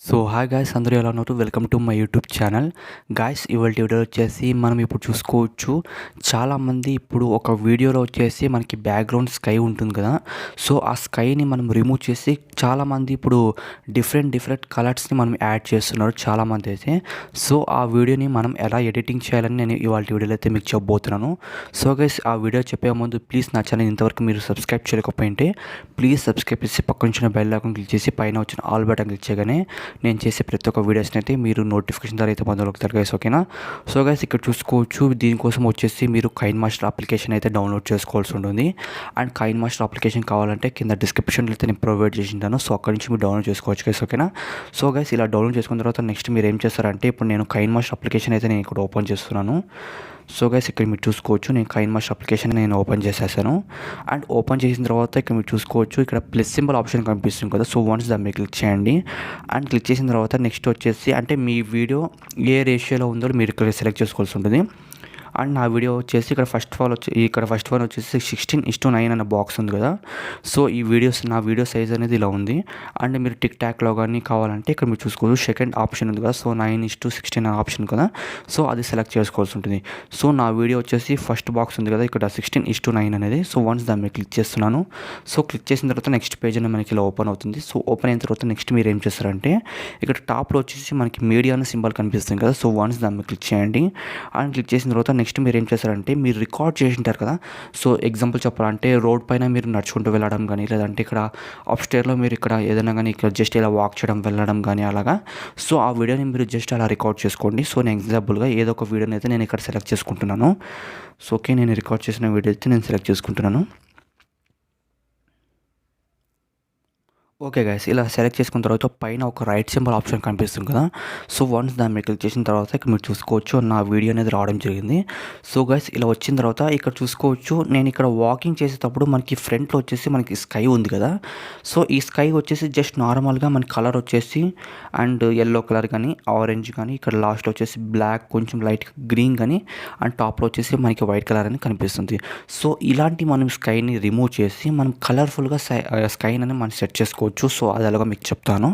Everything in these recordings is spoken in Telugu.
సో హాయ్ గాయ్స్, అందరూ ఎలా ఉన్నారు? Welcome to my YouTube channel. Guys, ఇవాళ వీడియో వచ్చేసి మనం ఇప్పుడు చూసుకోవచ్చు, చాలామంది ఇప్పుడు ఒక వీడియోలో వచ్చేసి మనకి బ్యాక్గ్రౌండ్ స్కై ఉంటుంది కదా. సో ఆ స్కైని మనం రిమూవ్ చేసి చాలామంది ఇప్పుడు డిఫరెంట్ కలర్స్ని మనం యాడ్ చేస్తున్నారు చాలామంది అయితే. సో ఆ వీడియోని మనం ఎలా ఎడిటింగ్ చేయాలని నేను ఇవాళ వీడియోలో అయితే మీకు చెప్పబోతున్నాను. సో గైస్, ఆ వీడియో చెప్పే ముందు ప్లీజ్ నా ఛానల్ ఇంతవరకు మీరు సబ్స్క్రైబ్ చేయకపోయింటే ప్లీజ్ సబ్స్క్రైబ్ చేసి పక్కన వచ్చిన బెల్ ఐకాన్ క్లిక్ చేసి పైన వచ్చిన ఆల్ బటన్ క్లిక్ చేయగానే నేను చేసే ప్రతి ఒక్క వీడియోస్ని అయితే మీరు నోటిఫికేషన్ ద్వారా అయితే పొందగలుగుతారు గైస్, ఓకేనా. సో గైస్, ఇక్కడ చూసుకోవచ్చు, దీనికోసం వచ్చేసి మీరు కైన్మాస్టర్ అప్లికేషన్ అయితే డౌన్లోడ్ చేసుకోవాల్సి ఉంటుంది. అండ్ కైన్మాస్టర్ అప్లికేషన్ కావాలంటే కింద డిస్క్రిప్షన్లో అయితే నేను ప్రొవైడ్ చేసింటాను. సో అక్కడ నుంచి మీరు డౌన్లోడ్ చేసుకోవచ్చు గైస్, ఓకేనా. సో గైస్, ఇలా డౌన్లోడ్ చేసుకున్న తర్వాత నెక్స్ట్ మీరు ఏం చేస్తారంటే, ఇప్పుడు నేను కైన్మాస్టర్ అప్లికేషన్ అయితే నేను ఇక్కడ ఓపెన్ చేస్తున్నాను. సో గైస్, ఇక్కడ మీరు చూసుకోవచ్చు, నేను కైన్మాస్టర్ అప్లికేషన్ నేను ఓపెన్ చేసేసాను. అండ్ ఓపెన్ చేసిన తర్వాత ఇక్కడ మీరు చూసుకోవచ్చు, ఇక్కడ ప్లస్ సింబల్ ఆప్షన్ కనిపిస్తుంది కదా. సో వన్స్ దాన్ని మీరు క్లిక్ చేయండి. అండ్ క్లిక్ చేసిన తర్వాత నెక్స్ట్ వచ్చేసి అంటే మీ వీడియో ఏ రేషియోలో ఉందో మీరు ఇక్కడ సెలెక్ట్ చేసుకోవాల్సి ఉంటుంది. అండ్ నా వీడియో వచ్చేసి ఇక్కడ ఫస్ట్ వన్ వచ్చేసి 16:9 అన్న బాక్స్ ఉంది కదా. సో నా వీడియో సైజ్ అనేది ఇలా ఉంది. అండ్ మీరు టిక్ టాక్లో కానీ కావాలంటే ఇక్కడ మీరు చూసుకోవచ్చు, సెకండ్ ఆప్షన్ ఉంది కదా. సో 9:16 అనే ఆప్షన్ కదా. సో అది సెలెక్ట్ చేసుకోవాల్సి ఉంటుంది. సో నా వీడియో వచ్చేసి ఫస్ట్ బాక్స్ ఉంది కదా ఇక్కడ 16:9 అనేది. సో వన్స్ దాన్ని మీరు క్లిక్ చేస్తున్నాను. సో క్లిక్ చేసిన తర్వాత నెక్స్ట్ పేజ్ అనేది మనకి ఇలా ఓపెన్ అవుతుంది. సో ఓపెన్ అయిన తర్వాత నెక్స్ట్ మీరు ఏం చేస్తారంటే, ఇక్కడ టాప్లో వచ్చేసి మనకి మీడియా అనే సింబల్ కనిపిస్తుంది కదా. సో వన్స్ దాన్ని క్లిక్ చేయండి. అండ్ క్లిక్ చేసిన తర్వాత నెక్స్ట్ మీరు ఏం చేస్తారంటే, మీరు రికార్డ్ చేసి ఉంటారు కదా. సో ఎగ్జాంపుల్ చెప్పాలంటే, రోడ్ పైన మీరు నడుచుకుంటూ వెళ్ళడం కానీ, లేదంటే ఇక్కడ అప్స్టేర్లో మీరు ఇక్కడ ఏదైనా కానీ ఇక్కడ జస్ట్ ఇలా వాక్ చేయడం వెళ్ళడం కానీ అలాగా. సో ఆ వీడియోని మీరు జస్ట్ అలా రికార్డ్ చేసుకోండి. సో నేను ఎగ్జాంపుల్గా ఏదో ఒక వీడియోని అయితే నేను ఇక్కడ సెలెక్ట్ చేసుకుంటున్నాను. సో ఓకే, నేను రికార్డ్ చేసిన వీడియో అయితే నేను సెలెక్ట్ చేసుకుంటున్నాను. ఓకే గైస్, ఇలా సెలెక్ట్ చేసుకున్న తర్వాత పైన ఒక రైట్ సింబల్ ఆప్షన్ కనిపిస్తుంది కదా. సో వన్స్ దాన్ని మీరు క్లిక్ చేసిన తర్వాత ఇక్కడ మీరు చూసుకోవచ్చు, నా వీడియో అనేది రావడం జరిగింది. సో గైస్, ఇలా వచ్చిన తర్వాత ఇక్కడ చూసుకోవచ్చు, నేను ఇక్కడ వాకింగ్ చేసేటప్పుడు మనకి ఫ్రంట్లో వచ్చేసి మనకి స్కై ఉంది కదా. సో ఈ స్కై వచ్చేసి జస్ట్ నార్మల్గా మన కలర్ వచ్చేసి అండ్ ఎల్లో కలర్ కానీ ఆరెంజ్ కానీ, ఇక్కడ లాస్ట్లో వచ్చేసి బ్లాక్ కొంచెం లైట్ గ్రీన్ కానీ, అండ్ టాప్లో వచ్చేసి మనకి వైట్ కలర్ అని కనిపిస్తుంది. సో ఇలాంటి మనం స్కైని రిమూవ్ చేసి మనం కలర్ఫుల్గా స్కైని అని మనం సెట్ చేసుకోవచ్చు. సో అది ఎలాగో మీకు చెప్తాను.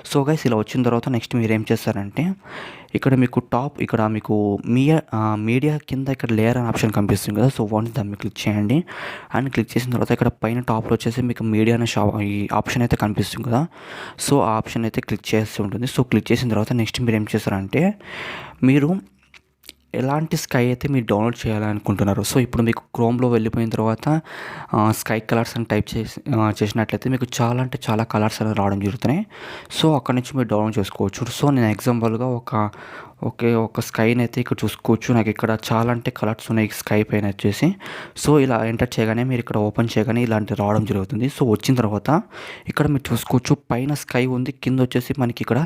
సో గైస్, ఇలా వచ్చిన తర్వాత నెక్స్ట్ మీరు ఏం చేస్తారంటే, ఇక్కడ మీకు మీడియా కింద ఇక్కడ లేయర్ అనే ఆప్షన్ కనిపిస్తుంది కదా. సో వన్స్ దాన్ని క్లిక్ చేయండి. అండ్ క్లిక్ చేసిన తర్వాత ఇక్కడ పైన టాప్లో వచ్చేసి మీకు మీడియా అనే ఈ ఆప్షన్ అయితే కనిపిస్తుంది కదా. సో ఆ ఆప్షన్ అయితే క్లిక్ చేస్తూ ఉంటుంది. సో క్లిక్ చేసిన తర్వాత నెక్స్ట్ మీరు ఏం చేస్తారంటే, మీరు ఎలాంటి స్కై అయితే మీరు డౌన్లోడ్ చేయాలనుకుంటున్నారు. సో ఇప్పుడు మీకు క్రోమ్లో వెళ్ళిపోయిన తర్వాత స్కై కలర్స్ అని టైప్ చేసినట్లయితే మీకు చాలా అంటే చాలా కలర్స్ అనేవి రావడం జరుగుతున్నాయి. సో అక్కడ నుంచి మీరు డౌన్లోడ్ చేసుకోవచ్చు. సో నేను ఎగ్జాంపుల్గా ఒక స్కైని అయితే ఇక్కడ చూసుకోవచ్చు. నాకు ఇక్కడ చాలా అంటే కలర్స్ ఉన్నాయి స్కై పైన వచ్చేసి. సో ఇలా ఎంటర్ చేయగానే మీరు ఇక్కడ ఓపెన్ చేయగానే ఇలాంటి రావడం జరుగుతుంది. సో వచ్చిన తర్వాత ఇక్కడ మీరు చూసుకోవచ్చు, పైన స్కై ఉంది, కింద వచ్చేసి మనకి ఇక్కడ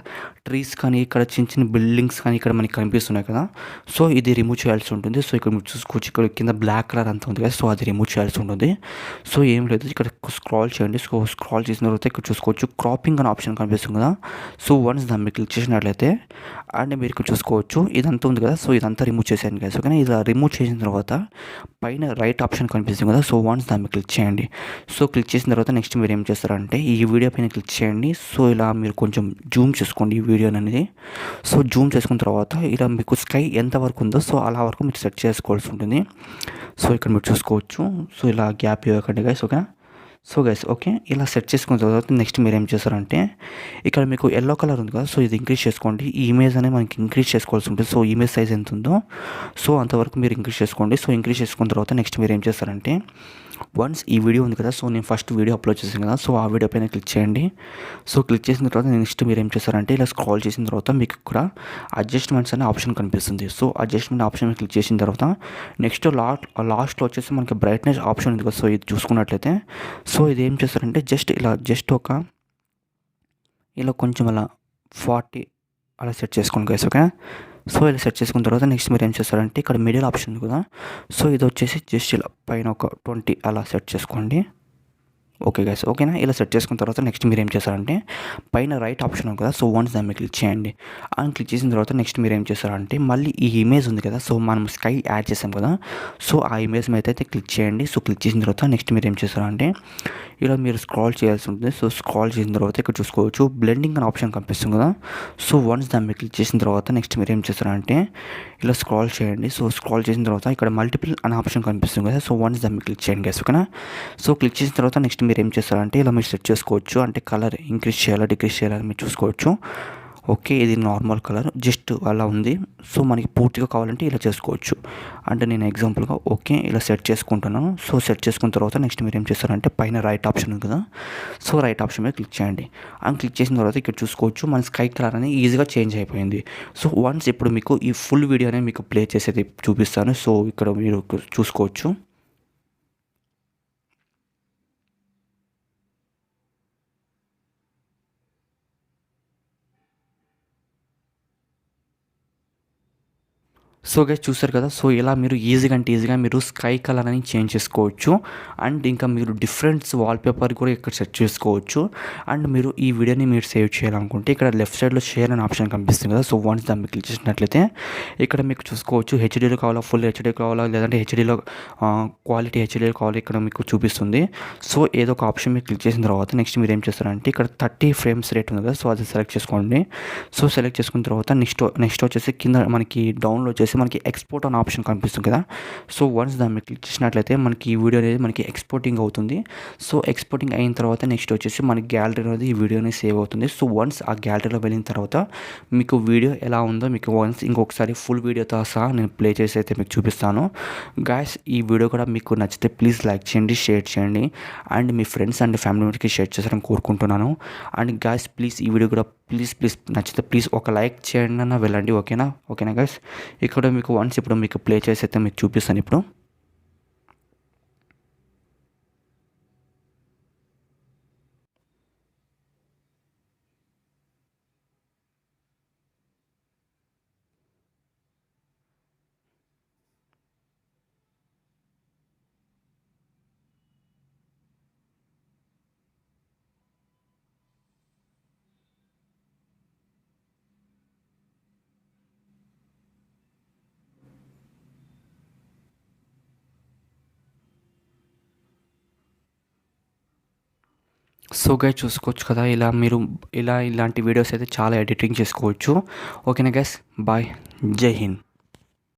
ట్రీస్ కానీ ఇక్కడ చిన్న బిల్డింగ్స్ కానీ ఇక్కడ మనకి కనిపిస్తున్నాయి కదా. సో ఇది రిమూవ్ చేయాల్సి ఉంటుంది. సో ఇక్కడ మీరు చూసుకోవచ్చు, ఇక్కడ కింద బ్లాక్ కలర్ అంతా ఉంది కదా. సో అది రిమూవ్ చేయాల్సి ఉంటుంది. సో ఏం లేదు, ఇక్కడ స్క్రాల్ చేయండి. సో స్క్రాల్ చేసిన తర్వాత ఇక్కడ చూసుకోవచ్చు, క్రాపింగ్ అనే ఆప్షన్ కనిపిస్తుంది కదా. సో వన్స్ దాన్ని క్లిక్ చేసినట్లయితే అండ్ మీరు ఇక్కడ చూసుకోవచ్చు, ఇదంతా ఉంది కదా. సో ఇదంతా రిమూవ్ చేశాను కదా. ఓకేనా, ఇలా రిమూవ్ చేసిన తర్వాత పైన రైట్ ఆప్షన్ కనిపిస్తుంది కదా. సో వన్స్ దాన్ని క్లిక్ చేయండి. సో క్లిక్ చేసిన తర్వాత నెక్స్ట్ మీరు ఏం చేస్తారంటే, ఈ వీడియో పైన క్లిక్ చేయండి. సో ఇలా మీరు కొంచెం జూమ్ చేసుకోండి ఈ వీడియో అనేది. సో జూమ్ చేసుకున్న తర్వాత ఇలా మీకు స్కై ఎంత వరకు ఉందో సో అలా వరకు మీరు సెట్ చేసుకోవాల్సి ఉంటుంది. సో ఇక్కడ మీరు చూసుకోవచ్చు, సో ఇలా గ్యాప్ ఇవ్వకండి గైస్, ఓకేనా. సో గైస్, ఓకే, ఇలా సెట్ చేసుకున్న తర్వాత నెక్స్ట్ మీరు ఏం చేస్తారంటే, ఇక్కడ మీకు ఎల్లో కలర్ ఉంది కదా. సో ఇది ఇంక్రీజ్ చేసుకోండి. ఈ ఇమేజ్ అనేది మనకి ఇంక్రీజ్ చేసుకోవాల్సి ఉంటుంది. సో ఇమేజ్ సైజ్ ఎంత ఉందో సో అంతవరకు మీరు ఇంక్రీజ్ చేసుకోండి. సో ఇంక్రీజ్ చేసుకున్న తర్వాత నెక్స్ట్ మీరు ఏం చేస్తారంటే, వన్స్ ఈ వీడియో ఉంది కదా. సో నేను ఫస్ట్ వీడియో అప్లోడ్ చేశాను కదా. సో ఆ వీడియో పైన క్లిక్ చేయండి. సో క్లిక్ చేసిన తర్వాత నెక్స్ట్ మీరు ఏం చేస్తారంటే, ఇలా స్క్రాల్ చేసిన తర్వాత మీకు ఇక్కడ అడ్జస్ట్మెంట్స్ అనే ఆప్షన్ కనిపిస్తుంది. సో అడ్జస్ట్మెంట్ ఆప్షన్ క్లిక్ చేసిన తర్వాత నెక్స్ట్ లాస్ట్లో వచ్చేసి మనకి బ్రైట్నెస్ ఆప్షన్ ఉంది కదా. సో ఇది చూసుకున్నట్లయితే సో ఇది ఏం చేస్తారంటే, ఇలా కొంచెం అలా 40 అలా సెట్ చేసుకోండి గైస్, ఓకే. సో ఇలా సెట్ చేసుకున్న తర్వాత నెక్స్ట్ మీరు ఏం చేస్తారంటే, ఇక్కడ మిడిల్ ఆప్షన్ ఉంది కదా. సో ఇది వచ్చేసి జస్ట్ ఇలా పైన ఒక 20 అలా సెట్ చేసుకోండి. ఓకే గైస్, ఓకేనా? ఇలా సెట్ చేసుకున్న తర్వాత నెక్స్ట్ మీరేం చేస్తారంటే పైన రైట్ ఆప్షన్ ఉంది కదా, సో వన్స్ దాన్ని మీరు క్లిక్ చేయండి. అని క్లిక్ చేసిన తర్వాత నెక్స్ట్ మీరేం చేస్తారంటే మళ్ళీ ఈ ఇమేజ్ ఉంది కదా, సో మనం స్కై యాడ్ చేసాం కదా, సో ఆ ఇమేజ్ మీద అయితే క్లిక్ చేయండి. సో క్లిక్ చేసిన తర్వాత నెక్స్ట్ మీరేం చేస్తారంటే ఇలా మీరు స్క్రాల్ చేయాల్సి ఉంటుంది. సో స్క్రాల్ చేసిన తర్వాత ఇక్కడ చూసుకోవచ్చు బ్లెండింగ్ అనే ఆప్షన్ కనిపిస్తుంది కదా, సో వన్స్ దాన్ని మీరు క్లిక్ చేసిన తర్వాత నెక్స్ట్ మీరు ఏం చేస్తారంటే ఇలా స్క్రాల్ చేయండి. సో స్క్రాల్ చేసిన తర్వాత ఇక్కడ మల్టిపుల్ అనే ఆప్షన్ కనిపిస్తుంది కదా, సో వన్స్ దాన్ని క్లిక్ చేయండి గైస్, ఓకేనా? సో క్లిక్ చేసిన తర్వాత నెక్స్ట్ మీరు ఏం చేస్తారంటే ఇలా మీరు సెట్ చేసుకోవచ్చు, అంటే కలర్ ఇంక్రీజ్ చేయాలా డిక్రీజ్ చేయాలని మీరు చూసుకోవచ్చు. ఓకే, ఇది నార్మల్ కలర్ జస్ట్ అలా ఉంది. సో మనకి పూర్తిగా కావాలంటే ఇలా చేసుకోవచ్చు. అంటే నేను ఎగ్జాంపుల్గా ఓకే ఇలా సెట్ చేసుకుంటున్నాను. సో సెట్ చేసుకున్న తర్వాత నెక్స్ట్ మీరు ఏం చేస్తారంటే పైన రైట్ ఆప్షన్ ఉంది కదా, సో రైట్ ఆప్షన్ మీద క్లిక్ చేయండి. అని క్లిక్ చేసిన తర్వాత ఇక్కడ చూసుకోవచ్చు మన స్కై కలర్ అనేది ఈజీగా చేంజ్ అయిపోయింది. సో వన్స్ ఇప్పుడు మీకు ఈ ఫుల్ వీడియో అనేది మీకు ప్లే చేసేది చూపిస్తాను. సో ఇక్కడ మీరు చూసుకోవచ్చు. సో గైస్ చూసారు కదా, సో ఇలా మీరు ఈజీగా అంటే ఈజీగా మీరు స్కై కలర్ అని చేంజ్ చేసుకోవచ్చు. అండ్ ఇంకా మీరు డిఫరెంట్ వాల్పేపర్ కూడా ఇక్కడ సెట్ చేసుకోవచ్చు. అండ్ మీరు ఈ వీడియోని మీరు సేవ్ చేయాలనుకుంటే ఇక్కడ లెఫ్ట్ సైడ్లో షేర్ అనే ఆప్షన్ కనిపిస్తుంది కదా, సో వన్స్ దాన్ని క్లిక్ చేసినట్లయితే ఇక్కడ మీకు చూసుకోవచ్చు హెచ్డీలో కావాలా, ఫుల్ హెచ్డీ కావాలా, లేదంటే హెచ్డీలో క్వాలిటీ హెచ్డీలో కావాలా ఇక్కడ మీకు చూపిస్తుంది. సో ఏదో ఒక ఆప్షన్ మీరు క్లిక్ చేసిన తర్వాత నెక్స్ట్ మీరు ఏం చేస్తారంటే ఇక్కడ 30 ఫ్రేమ్స్ రేట్ ఉంది కదా, సో అది సెలెక్ట్ చేసుకోండి. సో సెలెక్ట్ చేసుకున్న తర్వాత నెక్స్ట్ వచ్చేసి కింద మనకి డౌన్లోడ్ వచ్చేసి మనకి ఎక్స్పోర్ట్ అనే ఆప్షన్ కనిపిస్తుంది కదా, సో వన్స్ దాన్ని క్లిక్ చేసినట్లయితే మనకి ఈ వీడియో అనేది మనకి ఎక్స్పోర్టింగ్ అవుతుంది. సో ఎక్స్పోర్టింగ్ అయిన తర్వాత నెక్స్ట్ వచ్చేసి మనకి గ్యాలరీ అనేది ఈ వీడియో అనేది సేవ్ అవుతుంది. సో వన్స్ ఆ గ్యాలరీలో వెళ్ళిన తర్వాత మీకు వీడియో ఎలా ఉందో మీకు వన్స్ ఇంకొకసారి ఫుల్ వీడియోతో సహా నేను ప్లే చేసి అయితే మీకు చూపిస్తాను. గాయస్ ఈ వీడియో కూడా మీకు నచ్చితే ప్లీజ్ లైక్ చేయండి, షేర్ చేయండి, and me friends and family మెంబర్స్కి షేర్ చేస్తారని కోరుకుంటున్నాను. అండ్ గాయస్ ప్లీజ్ ఈ వీడియో కూడా ప్లీజ్ నచ్చితే ప్లీజ్ ఒక లైక్ చేయండి అన్న వెళ్ళండి, ఓకేనా గాయస్? ఇక్కడ మీకు వన్స్ ఇప్పుడు మీకు ప్లే చేసి అయితే మీకు చూపిస్తాను ఇప్పుడు. సో గైస్ చూసుకోవచ్చు కదా, ఇలా మీరు ఇలాంటి వీడియోస్ అయితే చాలా ఎడిటింగ్ చేసుకోవచ్చు. ఓకేనా గైస్, బాయ్, జై హింద్.